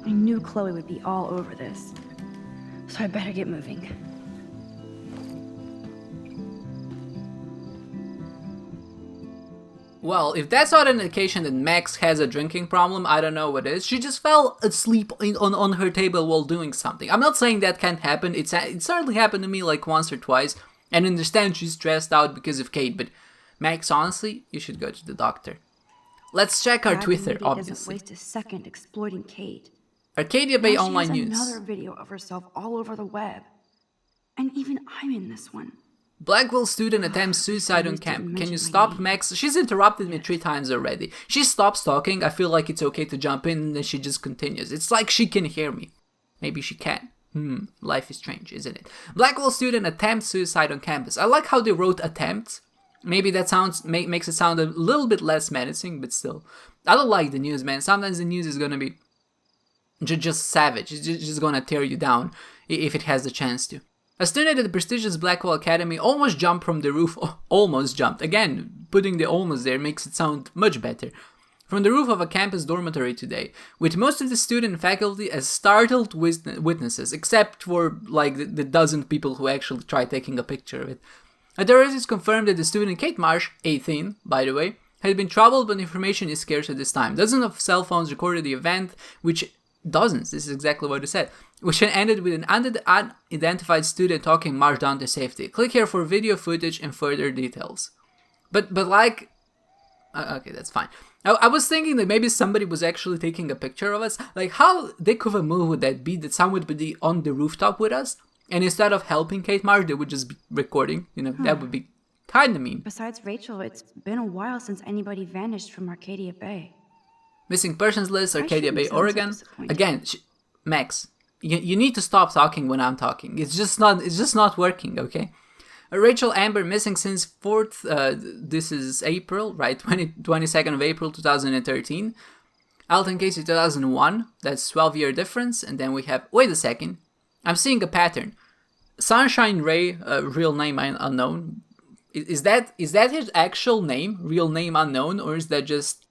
I knew Chloe would be all over this, so I better get moving. Well, if that's not an indication that Max has a drinking problem, I don't know what is. She just fell asleep on her table while doing something. I'm not saying that can't happen. It certainly happened to me like once or twice. And I understand she's stressed out because of Kate, but Max, honestly, you should go to the doctor. Let's check our Twitter, obviously. Doesn't waste a second exploiting Kate. Arcadia Bay Now Online she has News. another video of herself all over the web. And even I'm in this one. Blackwell student attempts suicide on camp. Can you stop, Max? She's interrupted me 3 times already. She stops talking. I feel like it's okay to jump in, and then she just continues. It's like she can hear me. Maybe she can. Life is strange, isn't it? Blackwell student attempts suicide on campus. I like how they wrote attempts. Maybe that makes it sound a little bit less menacing, but still. I don't like the news, man. Sometimes the news is gonna be just savage. It's just gonna tear you down if it has the chance to. A student at the prestigious Blackwell Academy almost jumped from the roof. Almost jumped. Again, putting the almost there makes it sound much better. From the roof of a campus dormitory today, with most of the student and faculty as startled witnesses, except for like the dozen people who actually tried taking a picture of it. Authorities confirmed that the student Kate Marsh, 18, by the way, had been troubled, but information is scarce at this time. Dozens of cell phones recorded the event, this is exactly what it said, which ended with an unidentified student talking Marsh down to safety. Click here for video footage and further details. But like, okay, that's fine. I was thinking that maybe somebody was actually taking a picture of us. Like, how dick of a move would that be, that someone would be on the rooftop with us, and instead of helping Kate Marsh, they would just be recording? That would be kind of mean. Besides Rachel, it's been a while since anybody vanished from Arcadia Bay. Missing persons list, Arcadia Bay, Oregon. Again, Max, you need to stop talking when I'm talking. It's just not working, okay? Rachel Amber missing since 4th, this is April, right? 22nd of April 2013. Alton Casey 2001, that's 12-year difference. And then we have, wait a second, I'm seeing a pattern. Sunshine Ray, real name unknown. Is that his actual name, real name unknown, or is that just,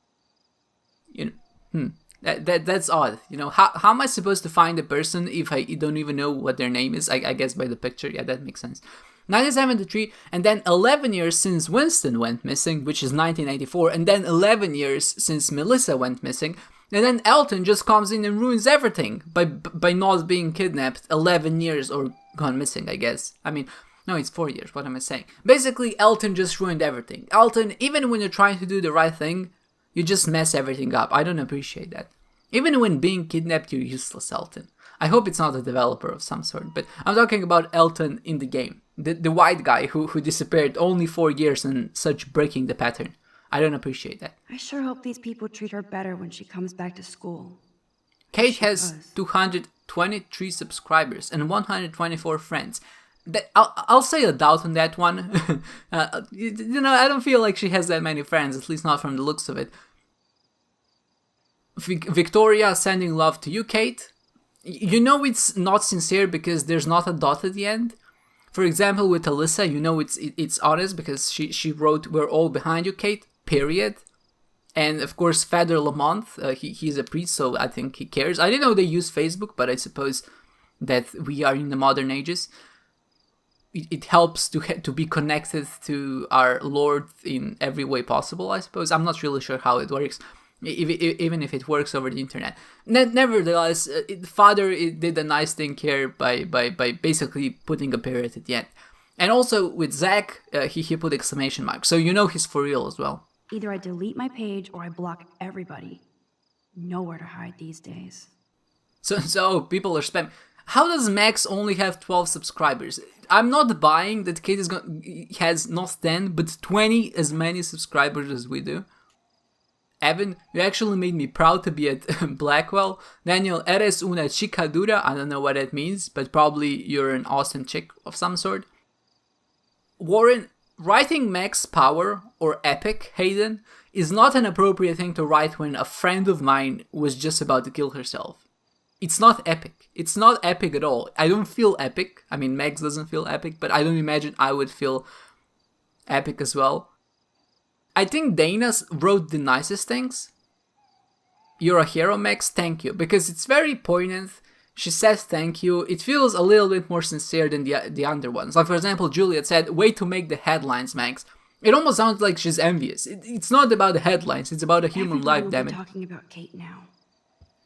that's odd. How am I supposed to find a person if I don't even know what their name is? I guess by the picture. Yeah, that makes sense. 1973, and then 11 years since Winston went missing, which is 1984, and then 11 years since Melissa went missing, and then Elton just comes in and ruins everything by not being kidnapped 11 years or gone missing, I guess. I mean, no, it's 4 years, what am I saying? Basically, Elton just ruined everything. Elton, even when you're trying to do the right thing, you just mess everything up. I don't appreciate that. Even when being kidnapped, you're useless, Elton. I hope it's not a developer of some sort, but I'm talking about Elton in the game. The white guy who disappeared only 4 years and such breaking the pattern. I don't appreciate that. I sure hope these people treat her better when she comes back to school. Kate has 223 subscribers and 124 friends. I'll say a doubt on that one. I don't feel like she has that many friends, at least not from the looks of it. Victoria sending love to you, Kate. It's not sincere because there's not a dot at the end. For example, with Alyssa, it's honest because she wrote, "We're all behind you, Kate," period. And of course, Father Lamont, he's a priest, so I think he cares. I didn't know they use Facebook, but I suppose that we are in the modern ages. It helps to be connected to our Lord in every way possible, I suppose. I'm not really sure how it works, even if it works over the internet. Nevertheless, Father did a nice thing here by basically putting a period at the end. And also with Zach, he put exclamation mark, so he's for real as well. Either I delete my page or I block everybody. Nowhere to hide these days. So people are spamming. How does Max only have 12 subscribers? I'm not buying that Kate has not 10, but 20 as many subscribers as we do. Evan, you actually made me proud to be at Blackwell. Daniel, eres una chica dura. I don't know what that means, but probably you're an awesome chick of some sort. Warren, writing Max Power or Epic, Hayden, is not an appropriate thing to write when a friend of mine was just about to kill herself. It's not epic. It's not epic at all. I don't feel epic. I mean, Max doesn't feel epic, but I don't imagine I would feel epic as well. I think Dana wrote the nicest things. You're a hero, Max, thank you. Because it's very poignant. She says thank you. It feels a little bit more sincere than the other ones. Like, for example, Juliet said, way to make the headlines, Max. It almost sounds like she's envious. It's not about the headlines, it's about a human life, damn it. Talking about Kate now.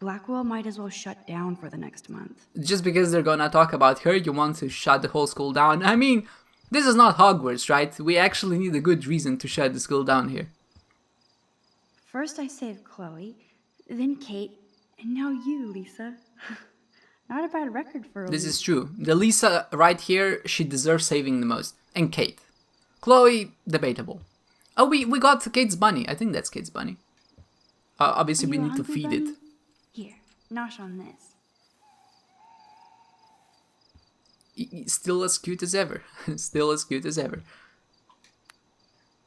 Blackwell might as well shut down for the next month. Just because they're gonna talk about her, you want to shut the whole school down? I mean, this is not Hogwarts, right? We actually need a good reason to shut the school down here. First I saved Chloe, then Kate, and now you, Lisa. Not a bad record for a This week. is true. The Lisa right here, she deserves saving the most. And Kate. Chloe, debatable. Oh, we got Kate's bunny. I think that's Kate's bunny. Obviously, we You need to hungry, feed bunny? it. Here, nosh on this. Still as cute as ever. Still as cute as ever.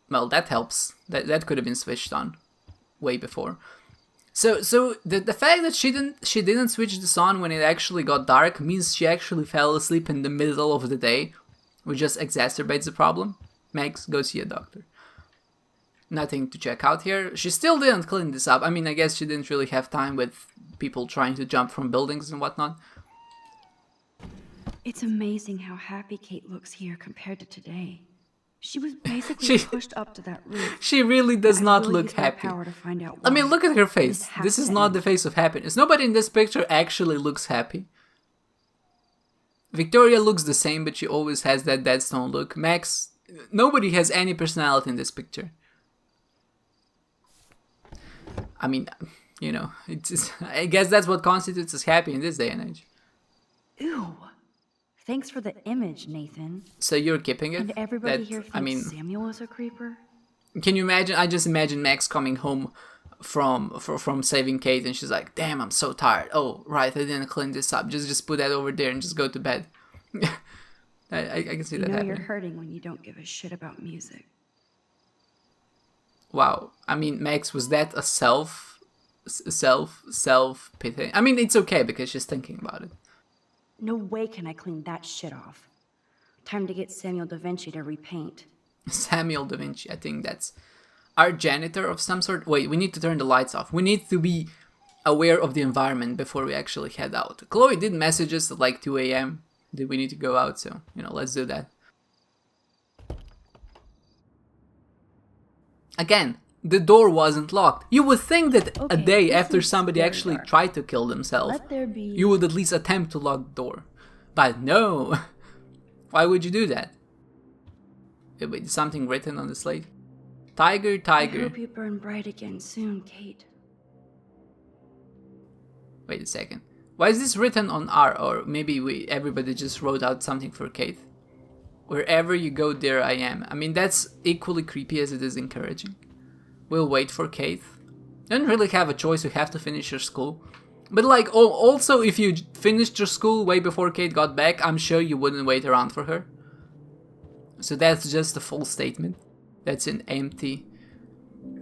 Well, that helps. That could have been switched on way before. So the fact that she didn't switch this on when it actually got dark means she actually fell asleep in the middle of the day, which just exacerbates the problem. Max, go see a doctor. Nothing to check out here. She still didn't clean this up. I mean, I guess she didn't really have time with people trying to jump from buildings and whatnot. It's amazing how happy Kate looks here compared to today. She was basically pushed up to that roof. She really does not really look used my happy. power to find out I mean, why. look at her face. has This is to not end. the face of happiness. Nobody in this picture actually looks happy. Victoria looks the same, but she always has that dead stone look. Max, nobody has any personality in this picture. I mean, you know, I guess that's what constitutes as happy in this day and age. Ew. Thanks for the image, Nathan. So you're keeping it? And everybody That- here thinks I mean, Samuel is a creeper? can you imagine? I just imagine Max coming home from saving Kate, and she's like, "Damn, I'm so tired. Oh, right, I didn't clean this up. Just put that over there and just go to bed." I can see You that know happening. you're hurting when you don't give a shit about music. Wow. I mean, Max, was that a self pity? I mean, it's okay because she's thinking about it. No way can I clean that shit off. Time to get Samuel da Vinci to repaint. Samuel da Vinci, I think that's our janitor of some sort. Wait, we need to turn the lights off. We need to be aware of the environment before we actually head out. Chloe did message us at like 2 a.m. that we need to go out, so, you know, let's do that. Again, the door wasn't locked. You would think that a Okay, day this after is somebody very actually dark. tried to kill themselves, Let there be... you would at least attempt to lock the door. But no. Why would you do that? Wait, is something written on the slate? Tiger, I tiger. hope you burn bright again soon, Kate. Wait a second. Why is this written on R? Or maybe everybody just wrote out something for Kate. Wherever you go, there I am. I mean, that's equally creepy as it is encouraging. We'll wait for Kate. You don't really have a choice, you have to finish your school. But like, also if you finished your school way before Kate got back, I'm sure you wouldn't wait around for her. So that's just a false statement. That's an empty...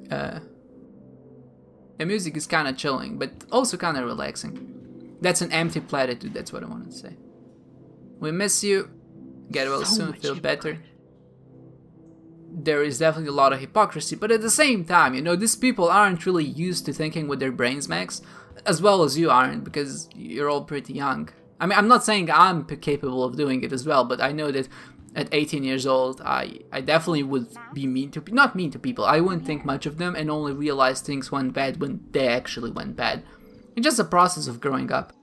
The music is kind of chilling, but also kind of relaxing. That's an empty platitude, that's what I wanted to say. We miss you. Get well So soon, much feel better. hypocrite. There is definitely a lot of hypocrisy, but at the same time, you know, these people aren't really used to thinking with their brains, Max, as well as you aren't, because you're all pretty young. I mean, I'm not saying I'm capable of doing it as well, but I know that at 18 years old, I definitely would be mean to, not mean to people, I wouldn't think much of them and only realize things went bad when they actually went bad. It's just a process of growing up.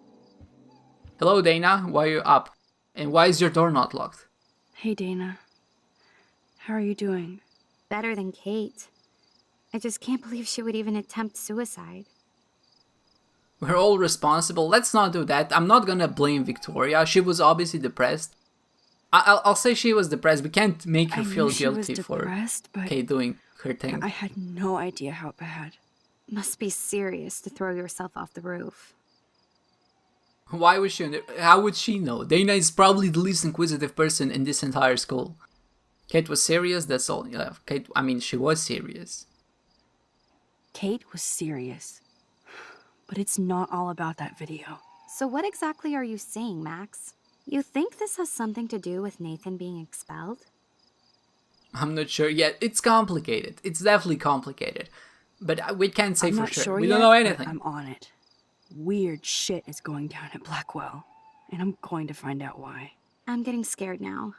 Hello, Dana, why are you up? And why is your door not locked? Hey, Dana. How are you doing? Better than Kate. I just can't believe she would even attempt suicide. We're all responsible. Let's not do that. I'm not gonna blame Victoria. She was obviously depressed. I'll say she was depressed. We can't make her I feel knew she was guilty for depressed, but Kate doing her thing. I had no idea how bad. Must be serious to throw yourself off the roof. Why would she? How would she know? Dana is probably the least inquisitive person in this entire school. Kate was serious. That's all. Yeah, Kate. I mean, she was serious. Kate was serious. But it's not all about that video. So what exactly are you saying, Max? You think this has something to do with Nathan being expelled? I'm not sure yet. It's complicated. It's definitely complicated. But we can't say I'm for not sure. sure We yet, don't know but anything. I'm on it. Weird shit is going down at Blackwell, and I'm going to find out why. I'm getting scared now.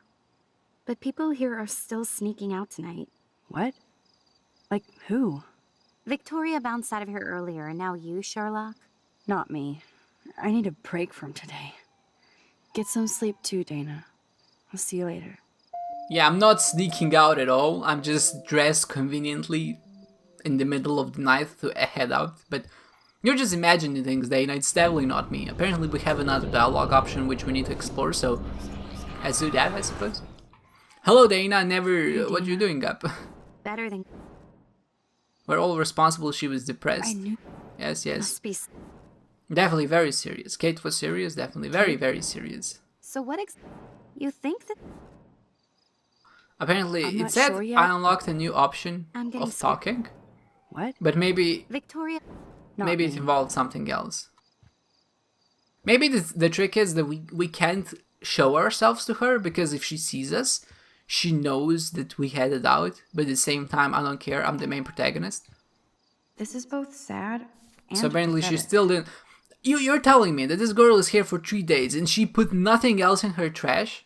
But people here are still sneaking out tonight. What? Like who? Victoria bounced out of here earlier, and now you, Sherlock? Not me. I need a break from today. Get some sleep too, Dana. I'll see you later. Yeah, I'm not sneaking out at all. I'm just dressed conveniently in the middle of the night to head out. But you're just imagining things, Dana. It's definitely not me. Apparently we have another dialogue option which we need to explore, so let's do that, I suppose. Hello, Dana. What you doing up? Better than... We're all responsible. She was depressed. I knew. Yes. Must be... Definitely very serious. Kate was serious. Definitely very, very serious. So what You think that... Apparently, I'm it not said sure yet. I unlocked a new option I'm getting of scared. talking, What? but maybe Victoria... Not it me. involved something else. Maybe the trick is that we can't show ourselves to her, because if she sees us, she knows that we headed out, but at the same time, I don't care, I'm the main protagonist. This is both sad and So apparently she pathetic. still didn't... You're telling me that this girl is here for 3 days and she put nothing else in her trash?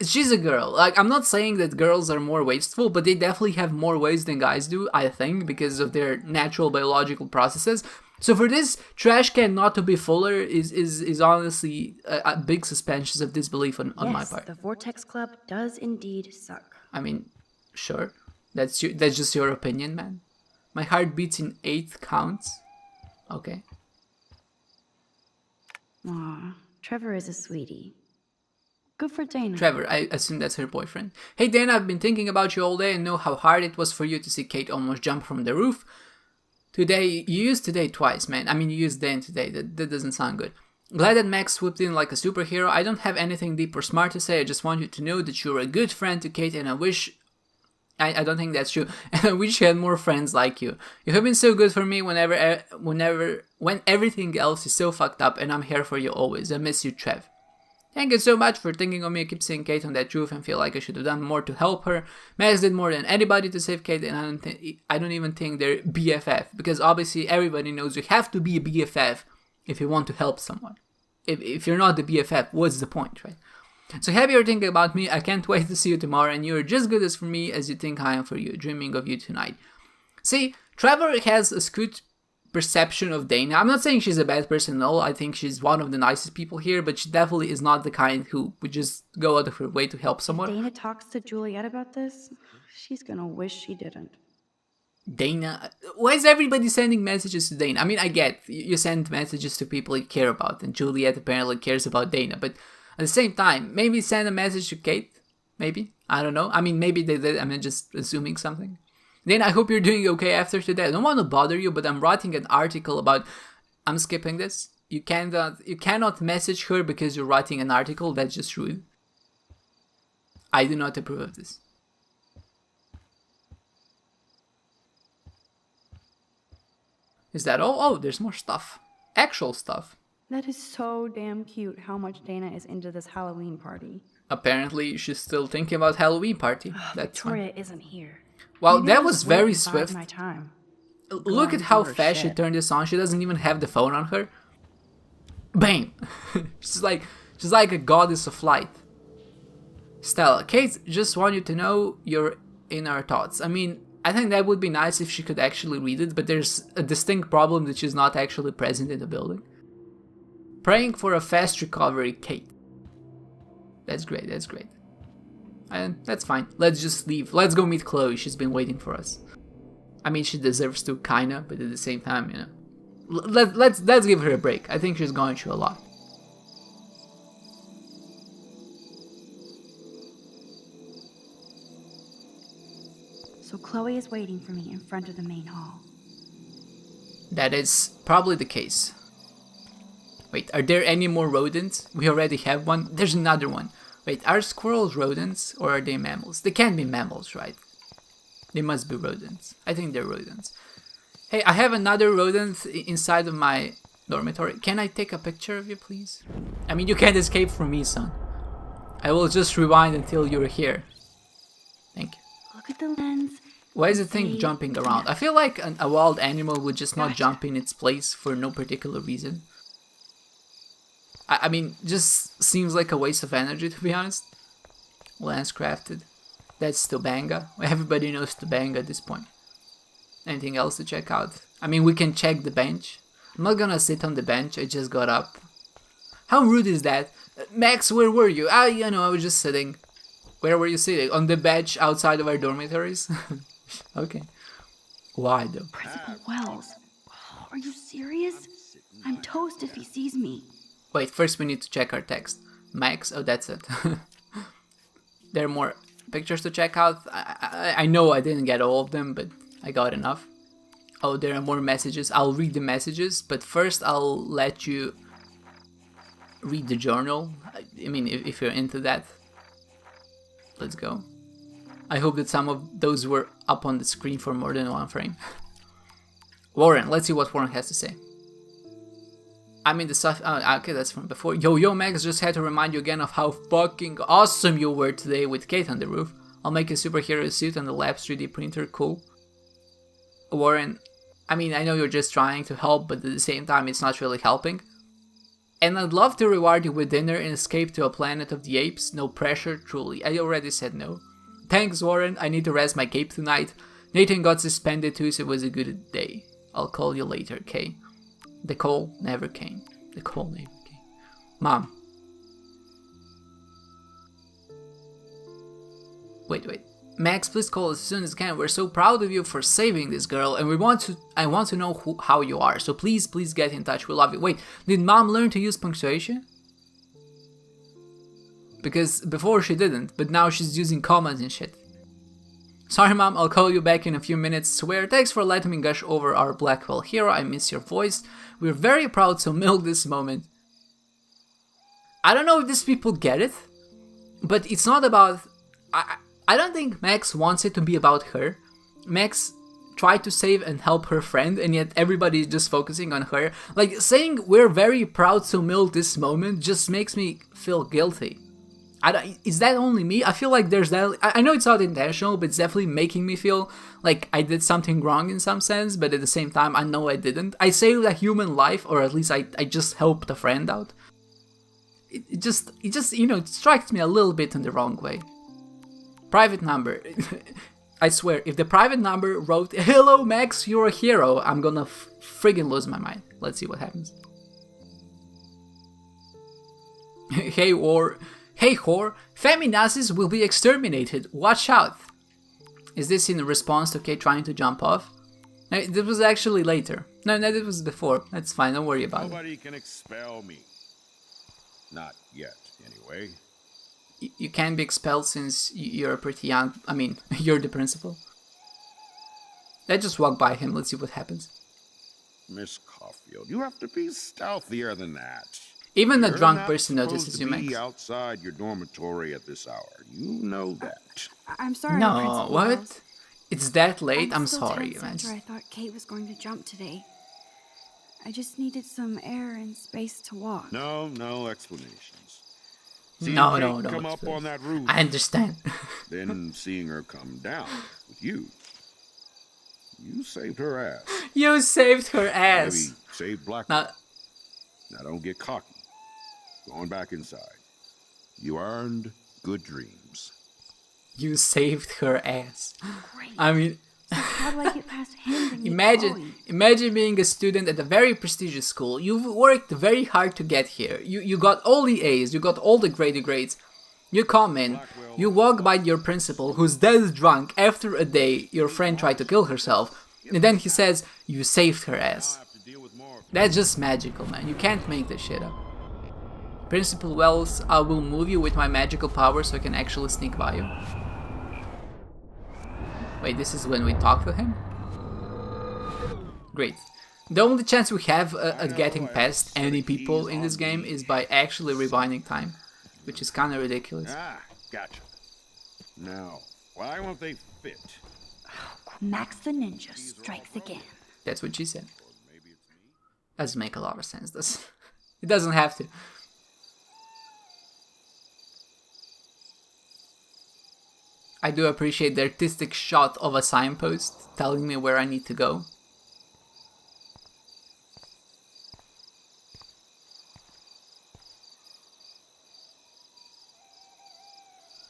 She's a girl. Like, I'm not saying that girls are more wasteful, but they definitely have more waste than guys do, I think, because of their natural biological processes. So for this trash can not to be fuller is honestly a big suspension of disbelief on my Yes, part. the Vortex Club does indeed suck. I mean, sure. That's just your opinion, man. My heart beats in 8 counts. Okay. Aw, Trevor is a sweetie. Good for Dana. Trevor, I assume that's her boyfriend. Hey Dana, I've been thinking about you all day and know how hard it was for you to see Kate almost jump from the roof. Today, you used today twice, man. I mean, you used then today. That doesn't sound good. Glad that Max swooped in like a superhero. I don't have anything deep or smart to say. I just want you to know that you're a good friend to Kate, and I wish... I don't think that's true. And I wish you had more friends like you. You have been so good for me when everything else is so fucked up, and I'm here for you always. I miss you, Trev. Thank you so much for thinking of me. I keep seeing Kate on that roof and feel like I should have done more to help her. Max did more than anybody to save Kate, and I don't even think they're BFF, because obviously everybody knows you have to be a BFF if you want to help someone. If you're not the BFF, what's the point, right? So happy you're thinking about me. I can't wait to see you tomorrow, and you're just good as for me as you think I am for you. Dreaming of you tonight. See, Trevor has a skewed perception of Dana. I'm not saying she's a bad person at all. I think she's one of the nicest people here, but she definitely is not the kind who would just go out of her way to help someone. Dana talks to Juliet about this. She's gonna wish she didn't. Dana? Why is everybody sending messages to Dana? I mean, I get you send messages to people you care about, and Juliet apparently cares about Dana, but at the same time, maybe send a message to Kate? Maybe? I don't know. I mean, maybe they did. I'm just assuming something. Then I hope you're doing okay after today. I don't want to bother you, but I'm writing an article about... I'm skipping this. You cannot message her because you're writing an article. That's just rude. I do not approve of this. Is that all? Oh, there's more stuff. Actual stuff. That is so damn cute how much Dana is into this Halloween party. Apparently, she's still thinking about Halloween party. That's fine. Victoria isn't here. Well, Maybe that I'll was just wait very and bide swift. my time. Look at Go how on, do her fast she shit. turned this on. She doesn't even have the phone on her. Bam! she's like a goddess of light. Stella, Kate just want you to know you're in our thoughts. I mean, I think that would be nice if she could actually read it, but there's a distinct problem that she's not actually present in the building. Praying for a fast recovery, Kate. That's great, that's great. And that's fine. Let's just leave. Let's go meet Chloe. She's been waiting for us. I mean, she deserves to, kinda, but at the same time, you know. Let's give her a break. I think she's going through a lot. So Chloe is waiting for me in front of the main hall. That is probably the case. Wait, are there any more rodents? We already have one. There's another one. Wait, are squirrels rodents or are they mammals? They can't be mammals, right? They must be rodents. I think they're rodents. Hey, I have another rodent inside of my dormitory. Can I take a picture of you, please? I mean, you can't escape from me, son. I will just rewind until you're here. Thank you. Look at the lens Why is the thing jumping around? I feel like a wild animal would just not jump in its place for no particular reason. I mean, just seems like a waste of energy, to be honest. Lance crafted. That's Tobanga. Everybody knows Tobanga at this point. Anything else to check out? I mean, we can check the bench. I'm not gonna sit on the bench, I just got up. How rude is that? Max, where were you? You know, I was just sitting. Where were you sitting? On the bench outside of our dormitories? Okay. Why though? Principal Wells. Oh, are you serious? I'm toast if he sees me. Wait, first we need to check our text. Max, oh that's it. There are more pictures to check out. I know I didn't get all of them, but I got enough. Oh, there are more messages. I'll read the messages, but first I'll let you read the journal. I mean, if you're into that. Let's go. I hope that some of those were up on the screen for more than one frame. Warren, let's see what Warren has to say. I mean the stuff, okay, that's from before. Yo, Max, just had to remind you again of how fucking awesome you were today with Kate on the roof. I'll make a superhero suit on the lab's 3D printer, cool. Warren, I mean, I know you're just trying to help, but at the same time it's not really helping. And I'd love to reward you with dinner and escape to a planet of the apes, no pressure, truly. I already said no. Thanks, Warren, I need to rest my cape tonight. Nathan got suspended too, so it was a good day. I'll call you later, Kay. The call never came. The call never came. Mom. Wait. Max, please call as soon as you can. We're so proud of you for saving this girl, and I want to know how you are. So please get in touch. We love you. Wait, did Mom learn to use punctuation? Because before she didn't, but now she's using commas and shit. Sorry, Mom, I'll call you back in a few minutes. Swear, thanks for letting me gush over our Blackwell hero. I miss your voice. We're very proud to milk this moment. I don't know if these people get it, but it's not about... I don't think Max wants it to be about her. Max tried to save and help her friend, and yet everybody is just focusing on her. Like, saying we're very proud to milk this moment just makes me feel guilty. Is that only me? I feel like there's that... I know it's not intentional, but it's definitely making me feel like I did something wrong in some sense, but at the same time, I know I didn't. I saved a human life, or at least I just helped a friend out. It just, you know, it strikes me a little bit in the wrong way. Private number. I swear, if the private number wrote, "Hello Max, you're a hero," I'm gonna friggin' lose my mind. Let's see what happens. Hey whore, feminazis will be exterminated. Watch out. Is this in response to Kate trying to jump off? No, this was actually later. No, this was before. That's fine, don't worry about it. Nobody can expel me. Not yet, anyway. You can't be expelled since you're pretty young. I mean, you're the principal. Let's just walk by him. Let's see what happens. Miss Caulfield, you have to be stealthier than that. Even a You're drunk not person notices supposed you, to Max. be outside your dormitory at this hour. You know that. I'm sorry, No, Principal what? Wells. It's that late? I'm still sorry, tense man. after I thought Kate was going to jump today. I just needed some air and space to walk. No explanations. Seeing No, Kate come up please. on that roof, I understand. then seeing her come down with you. You saved her ass. You saved her ass. Maybe saved Blackwell. Now, Now don't get cocky. Going back inside. You earned good dreams. you saved her ass. Great. I mean, How do I get past him and get going? imagine being a student at a very prestigious school. You've worked very hard to get here. You got all the A's, you got all the grades. You come in, you walk by your principal, who's dead drunk after a day your friend tried to kill herself, and then he says, you saved her ass. That's just magical, man. You can't make this shit up. Principal Wells, I will move you with my magical power so I can actually sneak by you. Wait, this is when we talk to him? Great. The only chance we have at getting past any people in this game is by actually rewinding time, which is kinda ridiculous. Ah, gotcha. Now, why won't they fit? Max the Ninja strikes again. That's what she said. Or maybe it's me? Doesn't make a lot of sense, does it? It doesn't have to. I do appreciate the artistic shot of a signpost telling me where I need to go.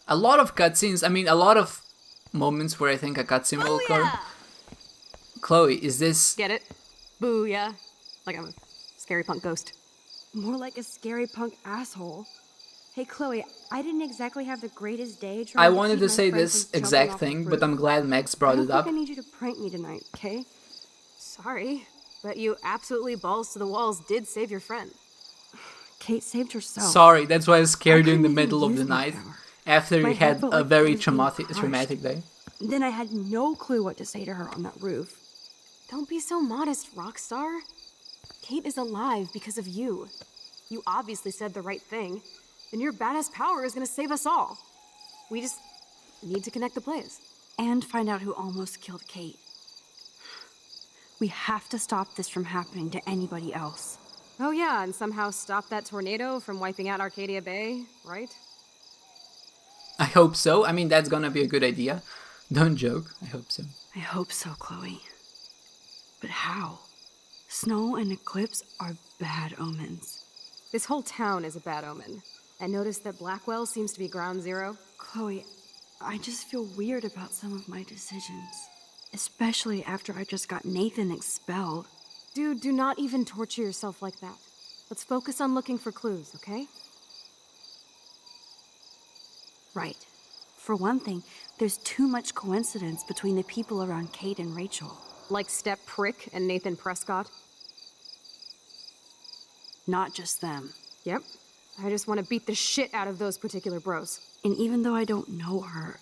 A lot of cutscenes, I mean, a lot of moments where I think a cutscene will occur. Chloe, is this... Get it? Booyah. Like I'm a scary punk ghost. More like a scary punk asshole. Hey, Chloe, I didn't exactly have the greatest day trying I to wanted keep to my say friend this from jumping exact off the thing, roof. but I'm glad Max brought I it don't up. think I need you to prank me tonight, okay? Sorry, but you absolutely balls to the walls did save your friend. Kate saved herself. Sorry, that's why I scared you in the couldn't even middle of use the my night, power. after My you head had felt a like very it was being crushed. traumatic day. Then I had no clue what to say to her on that roof. Don't be so modest, Rockstar. Kate is alive because of you. You obviously said the right thing, and your badass power is gonna save us all. We just need to connect the plays. And find out who almost killed Kate. We have to stop this from happening to anybody else. Oh yeah, and somehow stop that tornado from wiping out Arcadia Bay, right? I hope so. I mean, that's gonna be a good idea. Don't joke. I hope so. I hope so, Chloe. But how? Snow and eclipse are bad omens. This whole town is a bad omen. And notice that Blackwell seems to be ground zero. Chloe, I just feel weird about some of my decisions. Especially after I just got Nathan expelled. Dude, do not even torture yourself like that. Let's focus on looking for clues, okay? Right. For one thing, there's too much coincidence between the people around Kate and Rachel. Like Step Prick and Nathan Prescott. Not just them. Yep. I just want to beat the shit out of those particular bros. And even though I don't know her,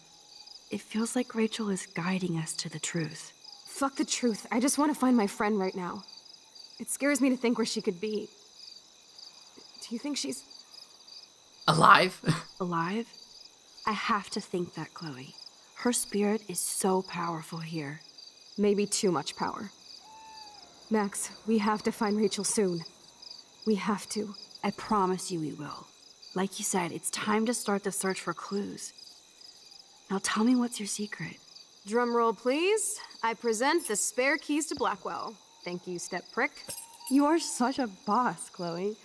it feels like Rachel is guiding us to the truth. Fuck the truth. I just want to find my friend right now. It scares me to think where she could be. Do you think she's... Alive? Alive? I have to think that, Chloe. Her spirit is so powerful here. Maybe too much power. Max, we have to find Rachel soon. We have to. I promise you we will. Like you said, it's time to start the search for clues. Now tell me what's your secret. Drum roll, please. I present the spare keys to Blackwell. Thank you, Step Prick. You are such a boss, Chloe.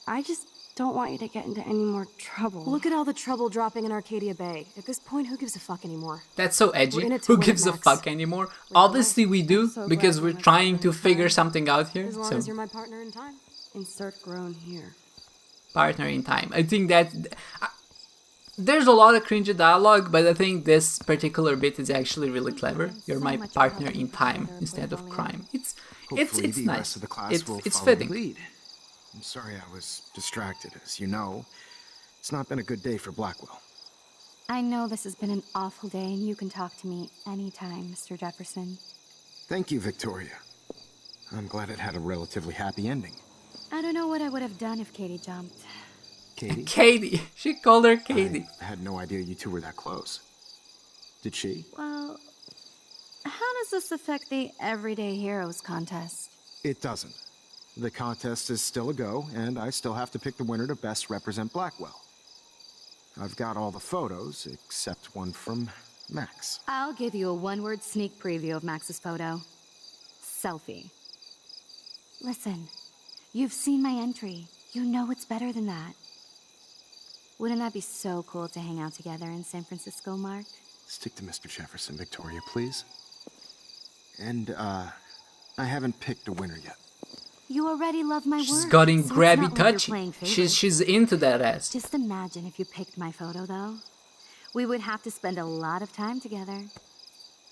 I just don't want you to get into any more trouble. Look at all the trouble dropping in Arcadia Bay. At this point, who gives a fuck anymore? That's so edgy. We're in it to Who win it, gives a Max. fuck anymore? Obviously we do, so because glad we're you're my trying partner to in figure crime. something out here. As long So, as you're my partner in time. Insert groan here. partner in time. I think that... there's a lot of cringy dialogue, but I think this particular bit is actually really clever. You're my partner in time instead of crime. Hopefully It's the nice. rest of the class will It's follow the fitting. lead. I'm sorry I was distracted, as you know. It's not been a good day for Blackwell. I know this has been an awful day, and you can talk to me anytime, Mr. Jefferson. Thank you, Victoria. I'm glad it had a relatively happy ending. I don't know what I would have done if Katie jumped. Katie? Katie! She called her Katie. I had no idea you two were that close. Did she? Well, how does this affect the Everyday Heroes contest? It doesn't. The contest is still a go, and I still have to pick the winner to best represent Blackwell. I've got all the photos, except one from Max. I'll give you a one-word sneak preview of Max's photo. Selfie. Listen, you've seen my entry. You know it's better than that. Wouldn't that be so cool to hang out together in San Francisco, Mark? Stick to Mr. Jefferson, Victoria, please. And, I haven't picked a winner yet. You already love my work. She's getting so it's grabby not like you're touchy. playing favorites. She's into that ass. Just imagine if you picked my photo, though. We would have to spend a lot of time together.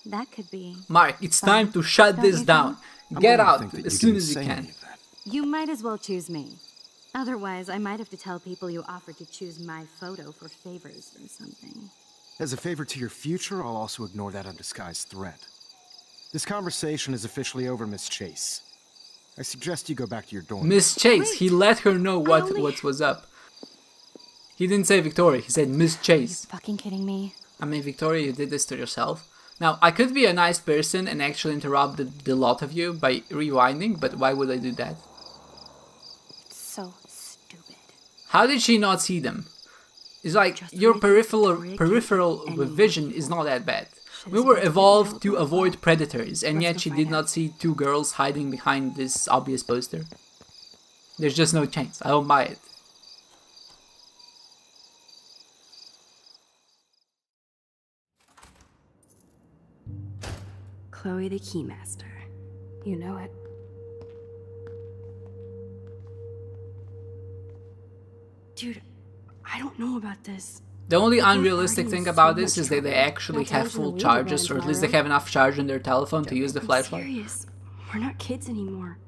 That could be. Mark, it's time to shut Don't this you down. I'm Get willing to out think that as you soon didn't as you say can. any of that. You might as well choose me. Otherwise, I might have to tell people you offered to choose my photo for favors or something. As a favor to your future, I'll also ignore that undisguised threat. This conversation is officially over, Miss Chase. I suggest you go back to your dorm. Miss Chase, Wait, he let her know what only- was up. He didn't say Victoria, he said Miss Are you Chase. fucking kidding me? I mean, Victoria, you did this to yourself. Now, I could be a nice person and actually interrupt the lot of you by rewinding, but why would I do that? It's so stupid. How did she not see them? It's like Just your wait till Victoria peripheral can anyone vision is not that bad. Should've We were seen it evolved before. to avoid predators, and Let's yet go she find did out. not see two girls hiding behind this obvious poster. There's just no chance. I don't buy it. Chloe the Keymaster. You know it. Dude, I don't know about this. The only They're both unrealistic already thing in so about this much is that they trouble. actually Not to have mention full the weed charges, ran or at into least my they have enough charge on their telephone to use the I'm flashlight. serious. We're not kids anymore.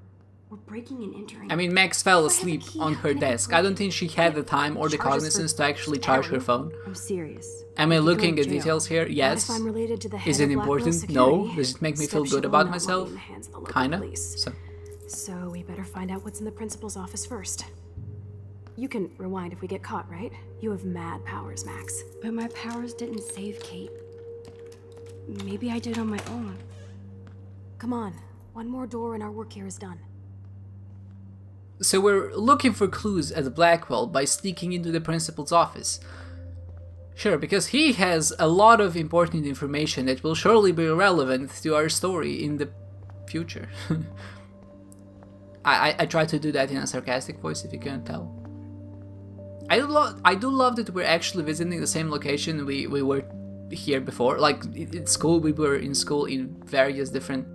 We're breaking and entering. I mean, Max fell If I have a asleep key, on how her can it be desk. I don't think she had the time or the Charges for cognizance to actually charge her phone. I'm serious. Am I We could go looking to at jail. details here? What Yes. if I'm related to the head Is it of Blackwell important? No. Security? Does it make me Step feel shit good will about not want me myself? in the hands of the local Kinda. police. So we better find out what's in the principal's office first. You can rewind if we get caught, right? You have mad powers, Max. But my powers didn't save Kate. Maybe I did on my own. Come on. One more door and our work here is done. So we're looking for clues at Blackwell by sneaking into the principal's office. Sure, because he has a lot of important information that will surely be relevant to our story in the future. I try to do that in a sarcastic voice, if you can't tell. I do love that we're actually visiting the same location we were here before. Like, in school, we were in school in various different...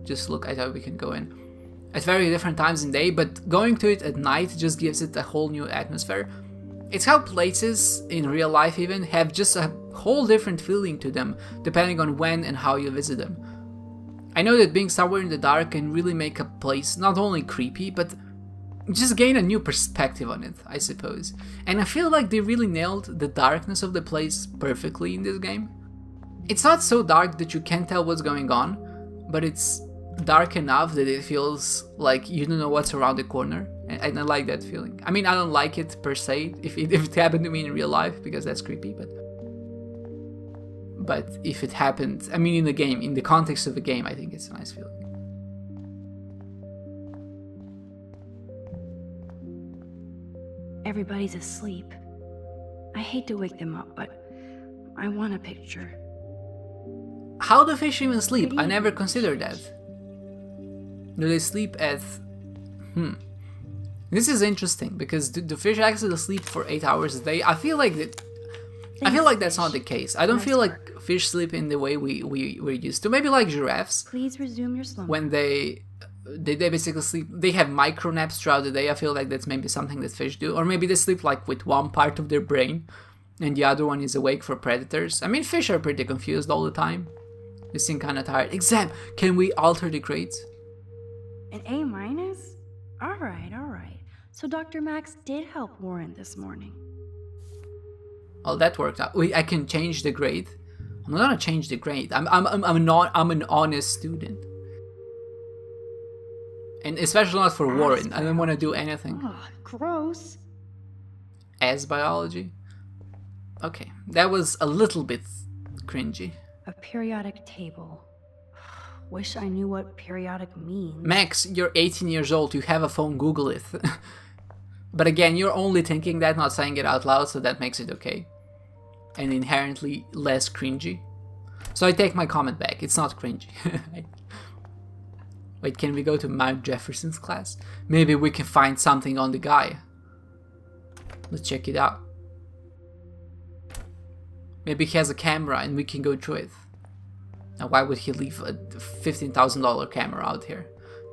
Just look, I thought we can go in. At very different times in day, but going to it at night just gives it a whole new atmosphere. It's how places, in real life even, have just a whole different feeling to them, depending on when and how you visit them. I know that being somewhere in the dark can really make a place not only creepy, but just gain a new perspective on it, I suppose. And I feel like they really nailed the darkness of the place perfectly in this game. It's not so dark that you can't tell what's going on, but it's dark enough that it feels like you don't know what's around the corner. And I like that feeling. I mean, I don't like it per se, if it happened to me in real life, because that's creepy, but if it happened, I mean, in the game, in the context of the game, I think it's a nice feeling. Everybody's asleep. I hate to wake them up, but I want a picture. How do fish even sleep? I never considered that. Do they sleep at... This is interesting, because do fish actually sleep for 8 hours a day? I feel like that's not the case. I don't Nice feel like work. fish sleep in the way we're used to. Maybe like giraffes, Please resume your slumber. when they basically sleep, they have micro naps throughout the day. I feel like that's maybe something that fish do. Or maybe they sleep like with one part of their brain and the other one is awake for predators. I mean, fish are pretty confused all the time. They seem kind of tired. Exam, can we alter the grades? An A-? All right. So Dr. Max did help Warren this morning. Oh, that worked out. Wait, I can change the grade? I'm not gonna change the grade. I'm an honest student. And especially not for Warren. I don't want to do anything. Ugh, gross. As biology? Okay, that was a little bit cringy. A periodic table. Wish I knew what periodic means. Max, you're 18 years old, you have a phone, Google it. But again, you're only thinking that, not saying it out loud, so that makes it okay. And inherently less cringy. So I take my comment back, it's not cringy. Wait, can we go to Mount Jefferson's class? Maybe we can find something on the guy. Let's check it out. Maybe he has a camera and we can go through it. Now, why would he leave a $15,000 camera out here?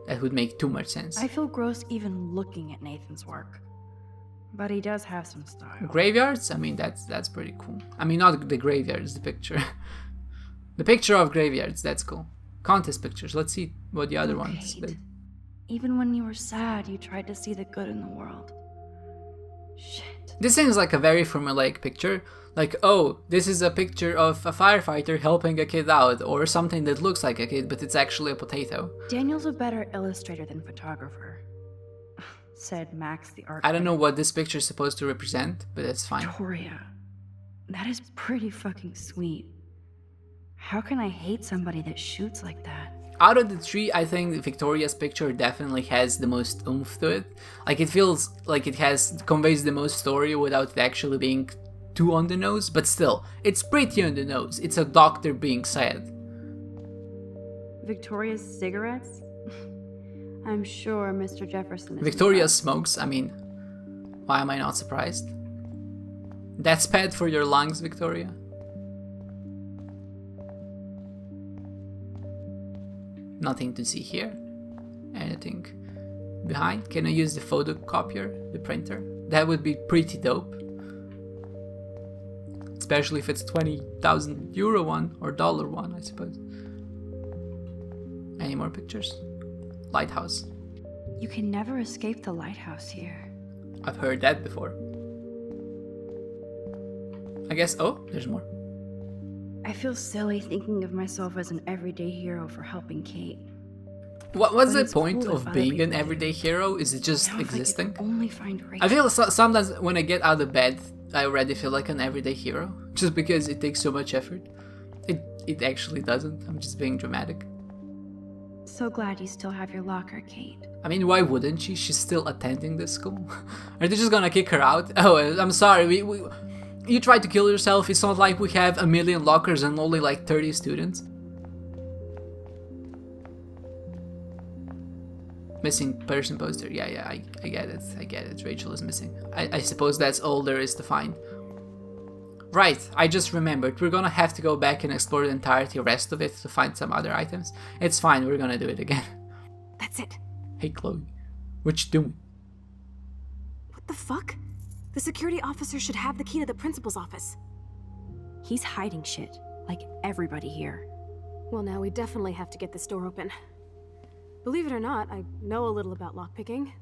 That would make too much sense. I feel gross even looking at Nathan's work. But he does have some style. Graveyards? I mean, that's pretty cool. I mean, not the graveyards, the picture. The picture of graveyards, that's cool. Contest pictures, let's see what the other ones Kate, did. even when you were sad, you tried to see the good in the world. Shit. This seems like a very formulaic picture. Like, oh, this is a picture of a firefighter helping a kid out, or something that looks like a kid, but it's actually a potato. Daniel's a better illustrator than photographer, said Max the architect. I don't know what this picture is supposed to represent, but that's fine. Victoria, that is pretty fucking sweet. How can I hate somebody that shoots like that? Out of the three, I think Victoria's picture definitely has the most oomph to it. Like, it feels like it conveys the most story without it actually being too on the nose, but still, it's pretty on the nose. It's a doctor being sad. Victoria's cigarettes? I'm sure Mr. Jefferson is Victoria impressed. smokes, I mean, why am I not surprised? That's bad for your lungs, Victoria. Nothing to see here. Anything behind? Can I use the photocopier, the printer? That would be pretty dope. Especially if it's 20,000 euro one or dollar one, I suppose. Any more pictures? Lighthouse. You can never escape the lighthouse here. I've heard that before. I guess, oh, there's more. I feel silly thinking of myself as an everyday hero for helping Kate. What's But the it's point cool of if other being an people do. everyday hero? Is it just Now if I could existing? only find Rachel. I feel sometimes when I get out of bed, I already feel like an everyday hero. Just because it takes so much effort. It actually doesn't. I'm just being dramatic. So glad you still have your locker, Kate. I mean, why wouldn't she? She's still attending this school. Are they just gonna kick her out? Oh, I'm sorry. You tried to kill yourself. It's not like we have 1 million lockers and only like 30 students. Missing person poster. Yeah, I get it. I get it. Rachel is missing. I suppose that's all there is to find. Right, I just remembered. We're gonna have to go back and explore the rest of it to find some other items. It's fine, we're gonna do it again. That's it. Hey, Chloe. What you doing? What the fuck? The security officer should have the key to the principal's office. He's hiding shit, like everybody here. Well, now we definitely have to get this door open. Believe it or not, I know a little about lockpicking,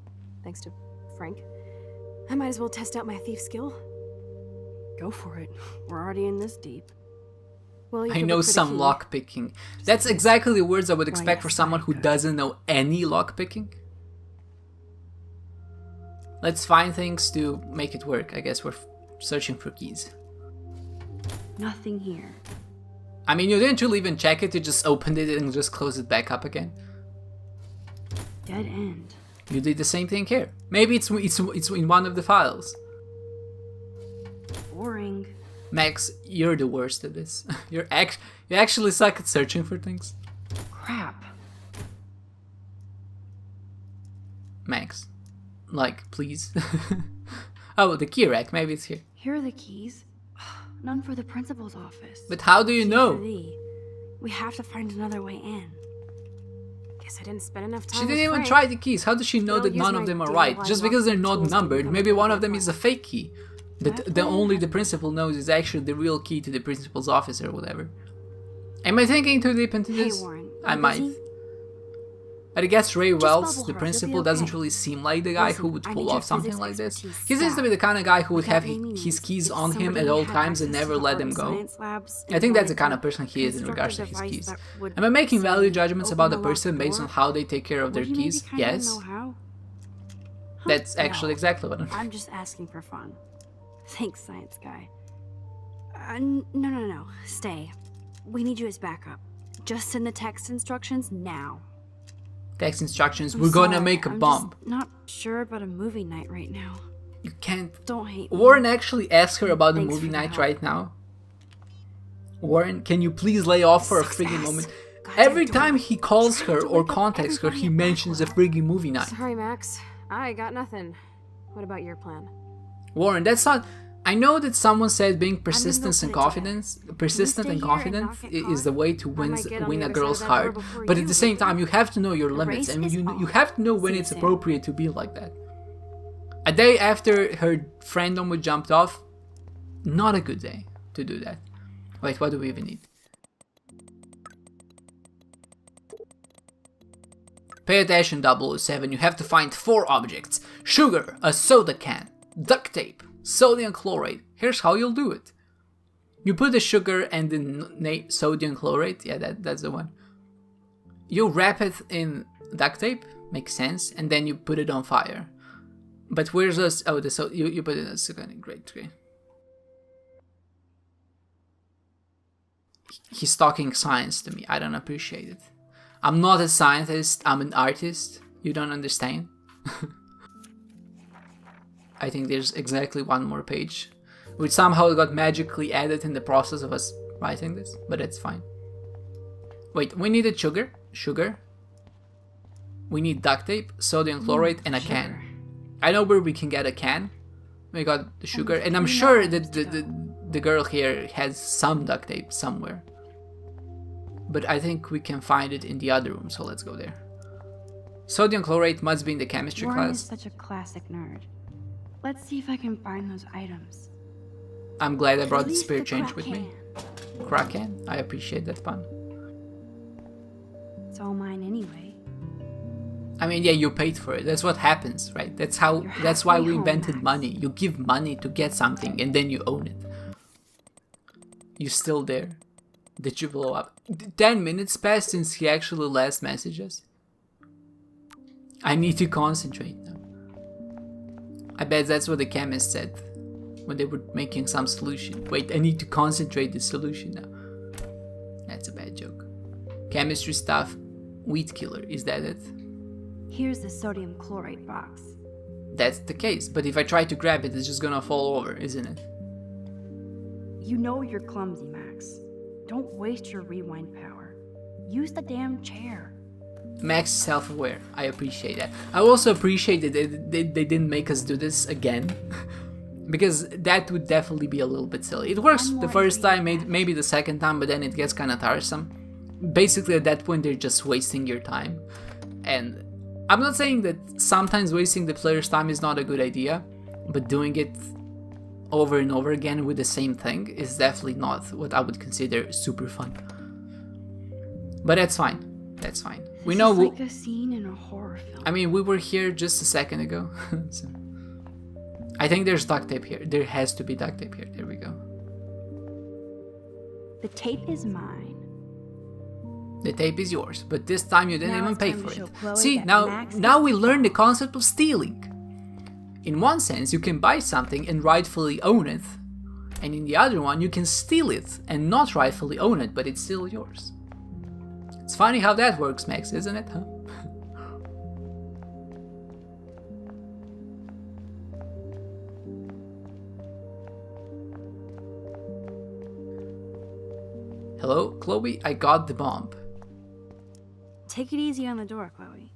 thanks to Frank. I might as well test out my thief skill. Go for it. We're already in this deep. Well, you I can know look for the some key. lockpicking. That's exactly the words I would expect for yes, someone who very good. doesn't know any lockpicking. Let's find things to make it work. I guess we're searching for keys. Nothing here. I mean, you didn't really even check it, you just opened it and just closed it back up again. Dead end. You did the same thing here. Maybe it's in one of the files. Boring. Max, you're the worst at this. You actually suck at searching for things. Crap. Max, like, please. Oh, the key rack. Maybe it's here. Here are the keys. None for the principal's office. But how do you Key know? for thee. We have to find another way in. Guess I didn't spend enough time She with didn't even Frank. try the keys. How does she know I'll that use none of my them are DIY right? Just because they're not tools to numbered, become maybe a one of good them is a one. fake key. The only the principal knows is actually the real key to the principal's office or whatever. Am I thinking too deep into Hey, this? Warren. I you might. busy? But I guess Ray Wells, bubble the her, principal, you'll be doesn't okay. really seem like the guy Listen, who would I pull need your off something physics like this. expertise He seems to be stat. the kind of guy who would What have that mainly his means keys if on him at somebody all had times and access never to the let art them and go. science labs I think and that's the wanted kind to of person he is in construct regards a to his device keys. that would, Am I making value say, judgments open about a the locked person based on door? how they take care of their Wouldn't you keys? maybe kinda Yes. know how? That's actually No. exactly what I'm... I'm just asking for fun. Thanks, science guy. No. Stay. We need you as backup. Just send the text instructions now. Text instructions, I'm we're gonna sorry, make a I'm bomb. just not sure about a movie night right now. You can't... Don't hate me. Warren actually asked her about the Thanks movie for the night help. right now. Warren, can you please lay off for a friggin' Success. moment? Goddamn Every door. time he calls Trying her to or wake up contacts her, everybody he at mentions a Blackwell. friggin' movie night. Sorry, Max. I got nothing. What about your plan? Warren, that's not... I know that someone said being go persistent and put it confidence, persistent stay and here and confident not get is the caught? way to might get on win the a other girl's side of that door heart. before But you at the same would. time, you have to know your limits, race and is you on. have to know when See it's you soon. appropriate to be like that. A day after her friend almost jumped off, not a good day to do that. Wait, what do we even need? Pay attention, 007. You have to find 4 objects. Sugar, a soda can, duct tape, sodium chloride. Here's how you'll do it. You put the sugar and the sodium chloride. Yeah, that's the one. You wrap it in duct tape. Makes sense. And then you put it on fire. But where's this? Oh, you put it in a second. Great. He's talking science to me. I don't appreciate it. I'm not a scientist, I'm an artist. You don't understand? I think there's exactly one more page, which somehow got magically added in the process of us writing this, but it's fine. Wait, we needed sugar? Sugar? We need duct tape, sodium chloride, and a can. I know where we can get a can. We got the sugar, and I'm sure that the girl here has some duct tape somewhere. But I think we can find it in the other room, so let's go there. Sodium chloride must be in the chemistry Warren is class. such a classic nerd. Let's see if I can find those items. I'm glad I brought the Release spare the change with crack me. Crack can? I appreciate that pun. It's all mine anyway. I mean, yeah, you paid for it. That's what happens, right? That's You're why halfway we home, invented Max. money. You give money to get something and then you own it. You still there? Did you blow up? 10 minutes passed since he actually last messaged us. I need to concentrate now. I bet that's what the chemist said when they were making some solution. Wait, I need to concentrate the solution now. That's a bad joke. Chemistry stuff, weed killer, is that it? Here's the sodium chloride box. That's the case, but if I try to grab it, it's just gonna fall over, isn't it? You know you're clumsy, Max. Don't waste your rewind power. Use the damn chair. Max is self-aware. I appreciate that. I also appreciate that they didn't make us do this again. Because that would definitely be a little bit silly. It works the first time, maybe the second time, but then it gets kind of tiresome. Basically, at that point, they're just wasting your time. And I'm not saying that sometimes wasting the player's time is not a good idea, but doing it over and over again with the same thing is definitely not what I would consider super fun. But that's fine. That's fine. We know. It's like a scene in a horror film. I mean, we were here just a second ago. So. I think there's duct tape here. There has to be duct tape here. There we go. The tape is mine. The tape is yours, but this time you didn't Now even it's pay time for to show it. Chloe See, that now Max we is learn the wrong. concept of stealing. In one sense, you can buy something and rightfully own it, and in the other one, you can steal it and not rightfully own it, but it's still yours. It's funny how that works, Max, isn't it? Huh? Hello, Chloe, I got the bomb. Take it easy on the door, Chloe.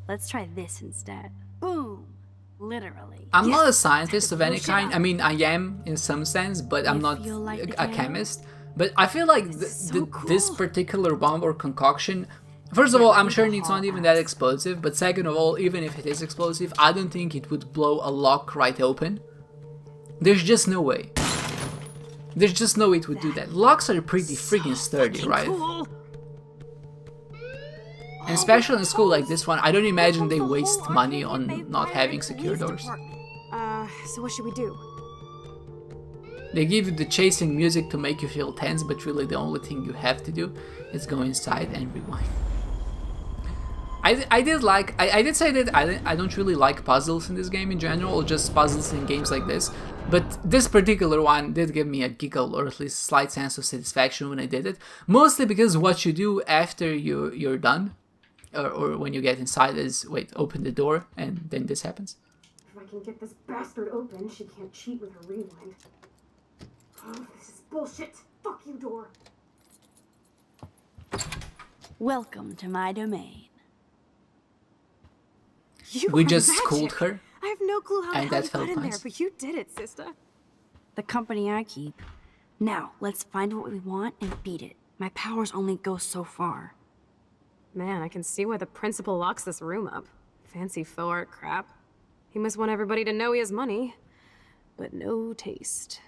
Let's try this instead. Boom! Literally. I'm not a scientist of any kind. I mean, I am in some sense, but I'm You not feel like the a camera? chemist. But I feel like so this cool. particular bomb or concoction, first of all, I'm sure it's not even that explosive, but second of all, even if it is explosive, I don't think it would blow a lock right open. There's just no way. There's just no way it would do that. Locks are pretty freaking sturdy, right? Cool. And especially in a school like this one, I don't imagine they waste money on not having secure doors. So what should we do? They give you the chasing music to make you feel tense, but really the only thing you have to do is go inside and rewind. I did say that I don't really like puzzles in this game in general, or just puzzles in games like this, but this particular one did give me a giggle, or at least a slight sense of satisfaction when I did it, mostly because what you do after you're done, or when you get inside is, wait, open the door, and then this happens. If I can get this bastard open, she can't cheat with her rewind. Oh, this is bullshit. Fuck you, door. Welcome to my domain. We are just magic. schooled her. I have no clue how the And hell that you felt got in nice. there, but you did it, sister. The company I keep. Now, let's find what we want and beat it. My powers only go so far. Man, I can see why the principal locks this room up. Fancy faux art crap. He must want everybody to know he has money, but no taste.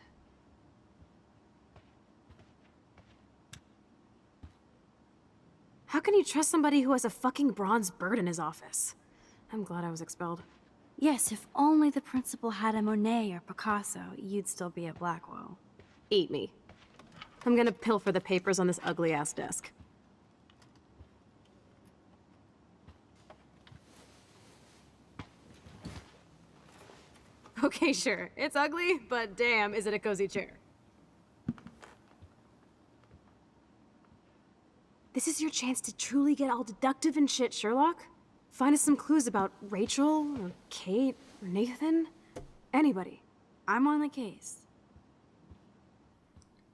How can you trust somebody who has a fucking bronze bird in his office? I'm glad I was expelled. Yes, if only the principal had a Monet or Picasso, you'd still be at Blackwell. Eat me. I'm gonna pilfer the papers on this ugly-ass desk. Okay, sure. It's ugly, but damn, is it a cozy chair. This is your chance to truly get all deductive and shit, Sherlock. Find us some clues about Rachel, or Kate, or Nathan. Anybody. I'm on the case.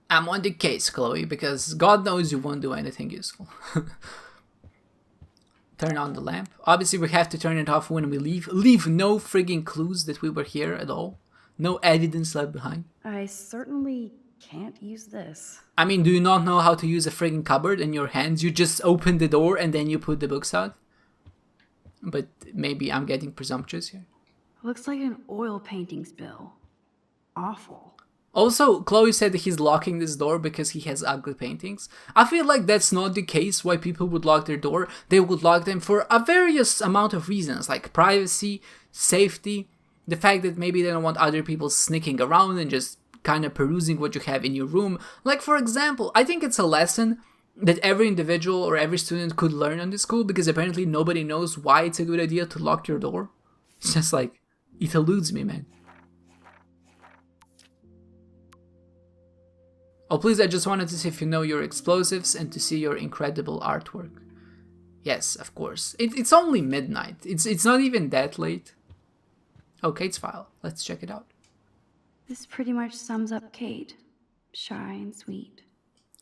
I'm on the case, Chloe, because God knows you won't do anything useful. Turn on the lamp. Obviously, we have to turn it off when we leave. Leave no frigging clues that we were here at all. No evidence left behind. I certainly can't use this. I mean, do you not know how to use a frigging cupboard in your hands? You just open the door and then you put the books out? But maybe I'm getting presumptuous here. Looks like an oil painting spill. Awful. Also, Chloe said that he's locking this door because he has ugly paintings. I feel like that's not the case why people would lock their door. They would lock them for a various amount of reasons, like privacy, safety, the fact that maybe they don't want other people sneaking around and just kind of perusing what you have in your room. Like, for example, I think it's a lesson that every individual or every student could learn on this school, because apparently nobody knows why it's a good idea to lock your door. It's just like, it eludes me, man. Oh, please, I just wanted to see if you know your explosives and to see your incredible artwork. Yes, of course. It's only midnight. It's not even that late. Oh, Kate's file. Let's check it out. This pretty much sums up Kate. Shy and sweet.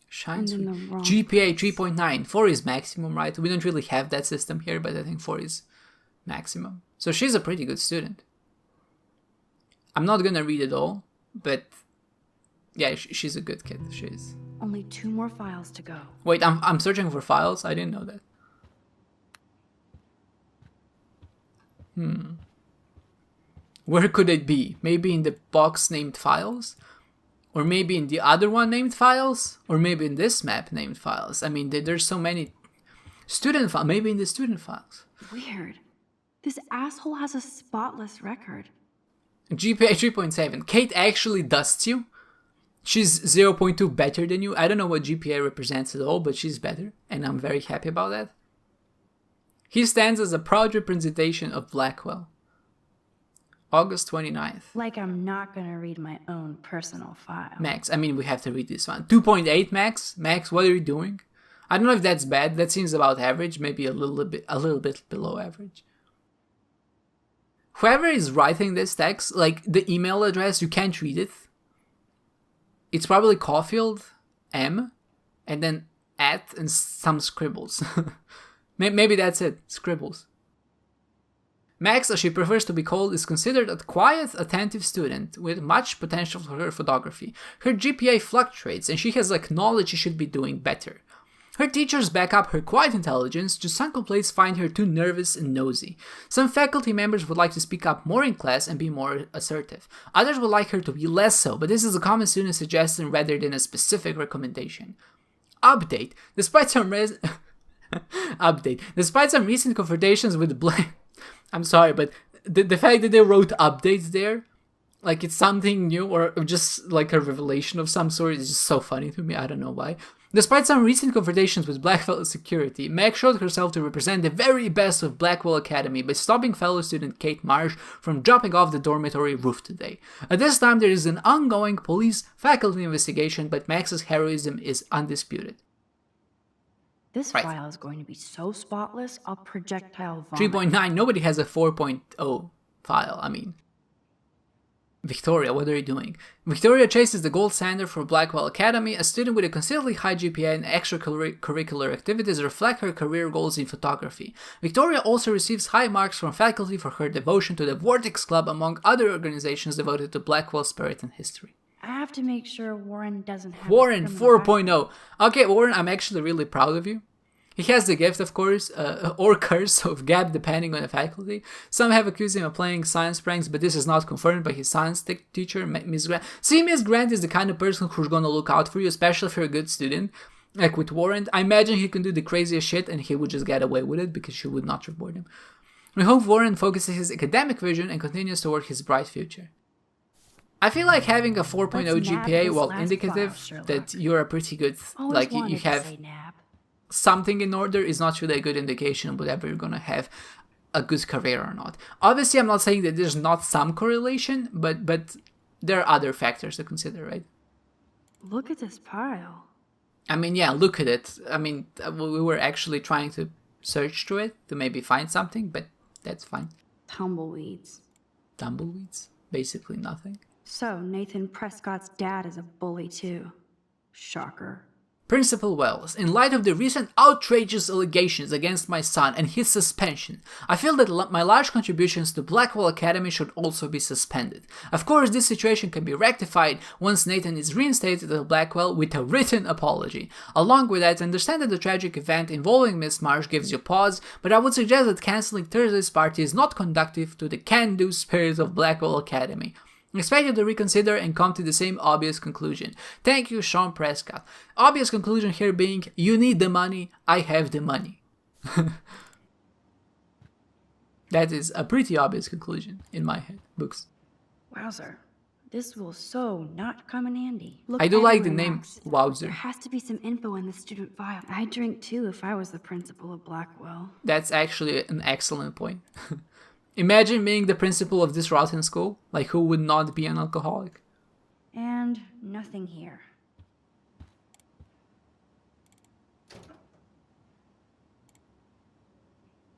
Shy and And in sweet. the wrong GPA place. 3.9. 4 is maximum, right? We don't really have that system here, but I think 4 is maximum. So she's a pretty good student. I'm not gonna read it all, but yeah, she's a good kid. She is. Only 2 more files to go. Wait, I'm searching for files. I didn't know that. Where could it be? Maybe in the box named files? Or maybe in the other one named files? Or maybe in this map named files? I mean, there's so many student files. Maybe in the student files. Weird. This asshole has a spotless record. GPA 3.7. Kate actually dusts you. She's 0.2 better than you. I don't know what GPA represents at all, but she's better. And I'm very happy about that. He stands as a proud representation of Blackwell. August 29th. Like I'm not gonna read my own personal file. Max, I mean, we have to read this one. 2.8, Max? Max, what are you doing? I don't know if that's bad. That seems about average. Maybe a little bit below average. Whoever is writing this text, like the email address, you can't read it. It's probably Caulfield M, and then at and some scribbles. Maybe that's it. Scribbles. Max, as she prefers to be called, is considered a quiet, attentive student with much potential for her photography. Her GPA fluctuates, and she has acknowledged she should be doing better. Her teachers back up her quiet intelligence, just some complaints find her too nervous and nosy. Some faculty members would like to speak up more in class and be more assertive. Others would like her to be less so, but this is a common student suggestion rather than a specific recommendation. Update. Despite some recent confrontations with I'm sorry, but the fact that they wrote updates there, like it's something new or just like a revelation of some sort, is just so funny to me. I don't know why. Despite some recent confrontations with Blackwell security, Meg showed herself to represent the very best of Blackwell Academy by stopping fellow student Kate Marsh from jumping off the dormitory roof today. At this time, there is an ongoing police-faculty investigation, but Max's heroism is undisputed. This Right. file is going to be so spotless, I'll projectile vomit. 3.9, nobody has a 4.0 file, I mean. Victoria, what are you doing? Victoria chases the gold standard for Blackwell Academy. A student with a considerably high GPA and extracurricular activities reflect her career goals in photography. Victoria also receives high marks from faculty for her devotion to the Vortex Club, among other organizations devoted to Blackwell spirit and history. I have to make sure Warren doesn't have Warren, a criminal background. 4.0. Okay, Warren, I'm actually really proud of you. He has the gift, of course, or curse of gap depending on the faculty. Some have accused him of playing science pranks, but this is not confirmed by his science teacher, Miss Grant. See, Miss Grant is the kind of person who's gonna look out for you, especially if you're a good student. Like with Warren, I imagine he can do the craziest shit and he would just get away with it because she would not report him. We hope Warren focuses his academic vision and continues toward his bright future. I feel like having a 4.0 Let's nab GPA, this while last indicative file, Sherlock. that you're a pretty good, Always like you wanted to have say nab. something in order, is not really a good indication whether you're gonna have a good career or not. Obviously, I'm not saying that there's not some correlation, but there are other factors to consider, right? Look at this pile. I mean, yeah, look at it. I mean, we were actually trying to search through it to maybe find something, but that's fine. Tumbleweeds. Tumbleweeds? Basically nothing. So, Nathan Prescott's dad is a bully too. Shocker. Principal Wells, in light of the recent outrageous allegations against my son and his suspension, I feel that my large contributions to Blackwell Academy should also be suspended. Of course, this situation can be rectified once Nathan is reinstated at Blackwell with a written apology. Along with that, I understand that the tragic event involving Miss Marsh gives you pause, but I would suggest that cancelling Thursday's party is not conducive to the can-do spirit of Blackwell Academy. I expect you to reconsider and come to the same obvious conclusion. Thank you, Sean Prescott. Obvious conclusion here being, you need the money, I have the money. That is a pretty obvious conclusion in my head. Books. Wowzer. This will so not come in handy. I do like the everywhere, name Max. Wowzer. There has to be some info in the student file. I'd drink too if I was the principal of Blackwell. That's actually an excellent point. Imagine being the principal of this rotten school. Like, who would not be an alcoholic? And nothing here.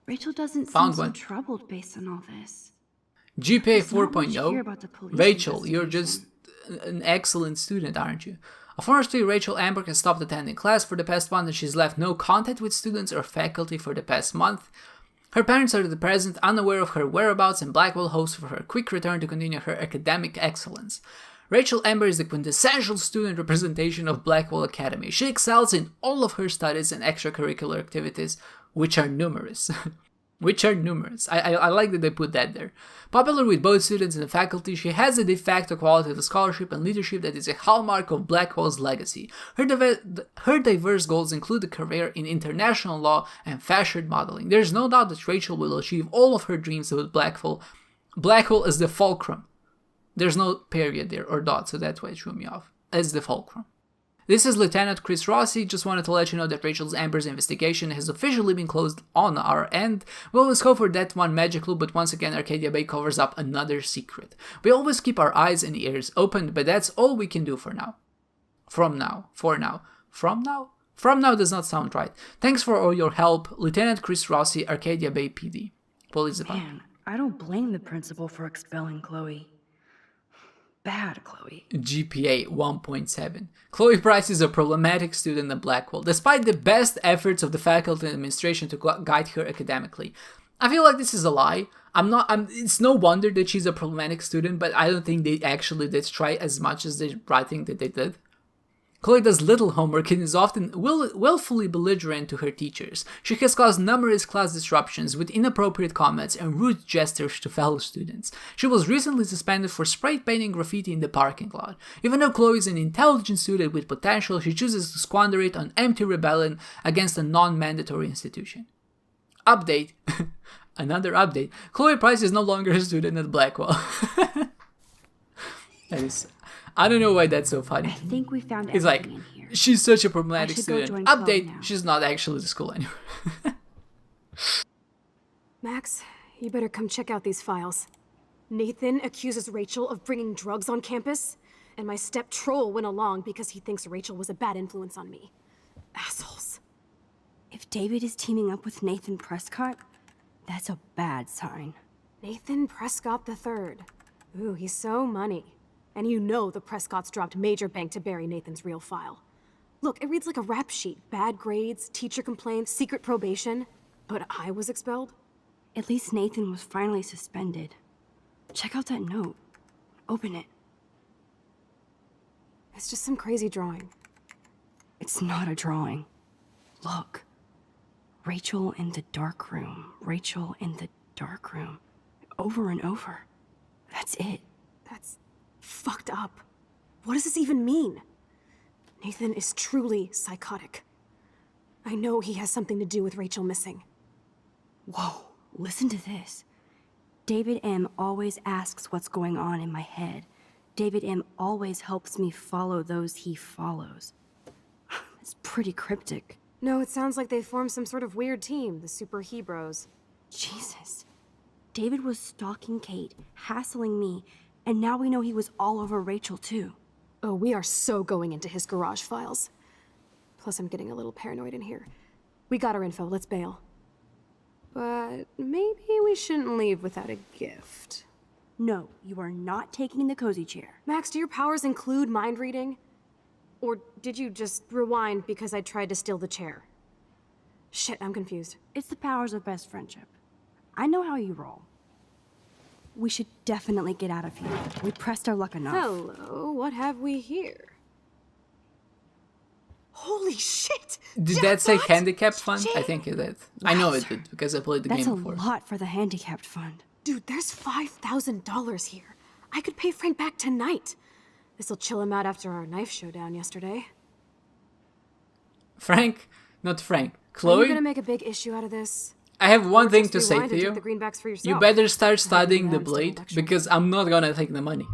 Rachel doesn't Found seem so one. troubled based on all this. GPA There's not much here 4.0. about the police Rachel, you're just investigation. an excellent student, aren't you? Unfortunately, Rachel Amber has stopped attending class for the past month and she's left no contact with students or faculty for the past month. Her parents are at the present unaware of her whereabouts and Blackwell hopes for her quick return to continue her academic excellence. Rachel Amber is the quintessential student representation of Blackwell Academy. She excels in all of her studies and extracurricular activities, which are numerous. I like that they put that there. Popular with both students and faculty, she has a de facto quality of scholarship and leadership that is a hallmark of Blackwell's legacy. Her diverse goals include a career in international law and fashion modeling. There is no doubt that Rachel will achieve all of her dreams with Blackwell. Blackwell is the fulcrum. There's no period there or dot, so that's why it threw me off. As the fulcrum. This is Lieutenant Chris Rossi. Just wanted to let you know that Rachel's Amber's investigation has officially been closed on our end. We always go for that one magic clue, but once again Arcadia Bay covers up another secret. We always keep our eyes and ears open, but that's all we can do for now. From now does not sound right. Thanks for all your help, Lieutenant Chris Rossi, Arcadia Bay PD. Police Department. Man, I don't blame the principal for expelling Chloe. Bad, Chloe. GPA 1.7. Chloe Price is a problematic student at Blackwell, despite the best efforts of the faculty and administration to guide her academically. I feel like this is a lie. It's no wonder that she's a problematic student, but I don't think they actually did try as much as they're writing that they did. Chloe does little homework and is often willfully belligerent to her teachers. She has caused numerous class disruptions with inappropriate comments and rude gestures to fellow students. She was recently suspended for spray painting graffiti in the parking lot. Even though Chloe is an intelligent student with potential, she chooses to squander it on empty rebellion against a non-mandatory institution. Update. Another update. Chloe Price is no longer a student at Blackwell. That is... I don't know why that's so funny. I think we found It's like, everything in here. she's such a problematic I should go student. join Chloe Update, now. she's not actually at school anymore. Max, you better come check out these files. Nathan accuses Rachel of bringing drugs on campus, and my step troll went along because he thinks Rachel was a bad influence on me. Assholes. If David is teaming up with Nathan Prescott, that's a bad sign. Nathan Prescott III. Ooh, he's so money. And you know the Prescotts dropped major bank to bury Nathan's real file. Look, it reads like a rap sheet. Bad grades, teacher complaints, secret probation. But I was expelled? At least Nathan was finally suspended. Check out that note. Open it. It's just some crazy drawing. It's not a drawing. Look. Rachel in the dark room. Rachel in the dark room. Over and over. That's it. That's fucked up. What does this even mean? Nathan is truly psychotic. I know he has something to do with Rachel missing. Whoa, listen to this. David M. always asks what's going on in my head. David M. always helps me follow those he follows. It's pretty cryptic. No, it sounds like they formed some sort of weird team, the Super Hebrews. Jesus. David was stalking Kate, hassling me, and now we know he was all over Rachel too. Oh, we are so going into his garage files. Plus, I'm getting a little paranoid in here. We got our info, let's bail. But maybe we shouldn't leave without a gift. No, you are not taking the cozy chair. Max, do your powers include mind reading? Or did you just rewind because I tried to steal the chair? Shit, I'm confused. It's the powers of best friendship. I know how you roll. We should definitely get out of here. We pressed our luck enough. Hello, what have we here? Holy shit! Did that say handicapped fund? I think it did. I know it did because I played the That's game a before. lot for the handicapped fund. Dude, there's $5,000 here. I could pay Frank back tonight. This'll chill him out after our knife showdown yesterday. Frank? Not Frank. Are Chloe? you gonna make a big issue out of this? I have one Or thing just to say rewind to and you. take the greenbacks for You yourself? better start studying the I'm still blade lecturing. because I'm not gonna take the money.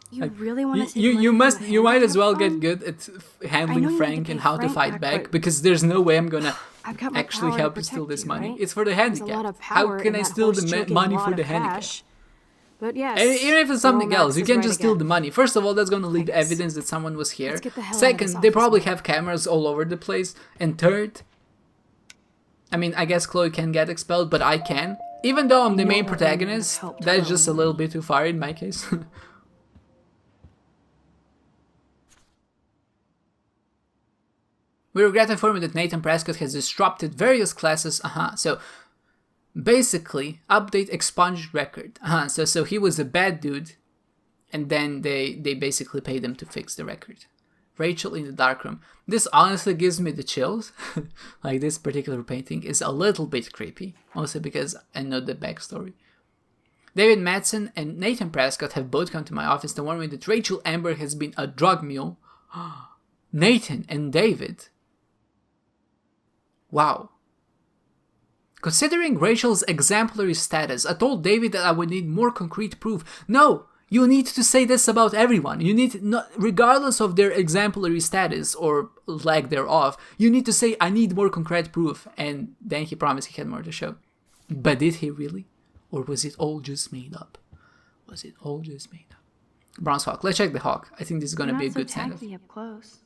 You really want to take You money from must the you might as handicap well fund? get good at I know handling you need to Frank pay and how to Frank fight back, back but because there's no way I'm gonna I've got my actually power to help you steal protect this you, money. right? It's for the There's a handicap. lot of power How can in I that steal the horse-choking money wad for the of handicap? cash. But yes, And even if it's something Max else, you is can right just steal again. the money. First of all, that's gonna lead to Thanks. evidence that someone was here. Let's get the hell out of this Second, they office probably now. have cameras all over the place. And third, I mean, I guess Chloe can get expelled, but I can. Even though I'm the know main that would protagonist, help that's Chloe. just a little bit too far in my case. We regret informing that Nathan Prescott has disrupted various classes. So basically, update expunged record. So he was a bad dude, and then they basically paid him to fix the record. Rachel in the darkroom. This honestly gives me the chills. Like, this particular painting is a little bit creepy, mostly because I know the backstory. David Madsen and Nathan Prescott have both come to my office to warn me that Rachel Amber has been a drug mule. Nathan and David. Wow. Considering Rachel's exemplary status, I told David that I would need more concrete proof. No! You need to say this about everyone. You need, not, regardless of their exemplary status or lack thereof, you need to say, I need more concrete proof. And then he promised he had more to show. But did he really? Or was it all just made up? Was it all just made up? Bronze Hawk. Let's check the Hawk. I think this is going to be a good send-off. Up close.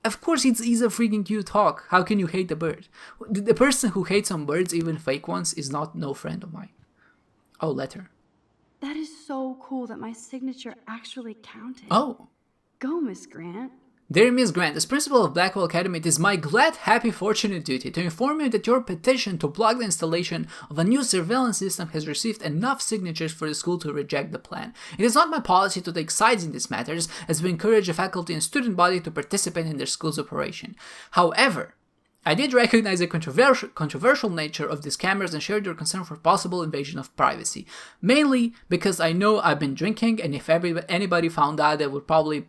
Of course, he's a freaking cute hawk. How can you hate the bird? The person who hates on birds, even fake ones, is not no friend of mine. Oh, letter. That is so cool that my signature actually counted. Oh. Go, Miss Grant. Dear Miss Grant, as principal of Blackwell Academy, it is my glad, happy, fortunate duty to inform you that your petition to block the installation of a new surveillance system has received enough signatures for the school to reject the plan. It is not my policy to take sides in these matters, as we encourage the faculty and student body to participate in their school's operation. However, I did recognize the controversial nature of these cameras and shared your concern for possible invasion of privacy. Mainly because I know I've been drinking, and if anybody found out, that would probably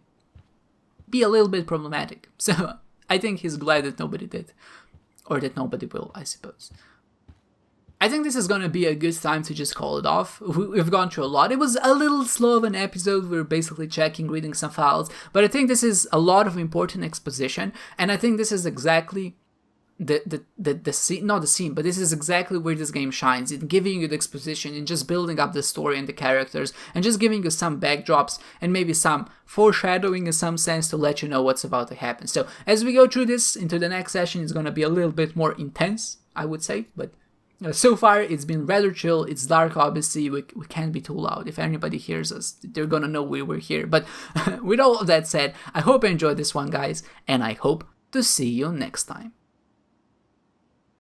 be a little bit problematic. So I think he's glad that nobody did. Or that nobody will, I suppose. I think this is going to be a good time to just call it off. We've gone through a lot. It was a little slow of an episode. We were basically checking, reading some files. But I think this is a lot of important exposition. And I think this is exactly the scene, not the scene, but this is exactly where this game shines, in giving you the exposition and just building up the story and the characters and just giving you some backdrops and maybe some foreshadowing in some sense to let you know what's about to happen. So as we go through this into the next session, it's going to be a little bit more intense, I would say, but so far it's been rather chill. It's dark, obviously. We can't be too loud. If anybody hears us, they're gonna know we were here. But with all of that said, I hope you enjoyed this one, guys, and I hope to see you next time.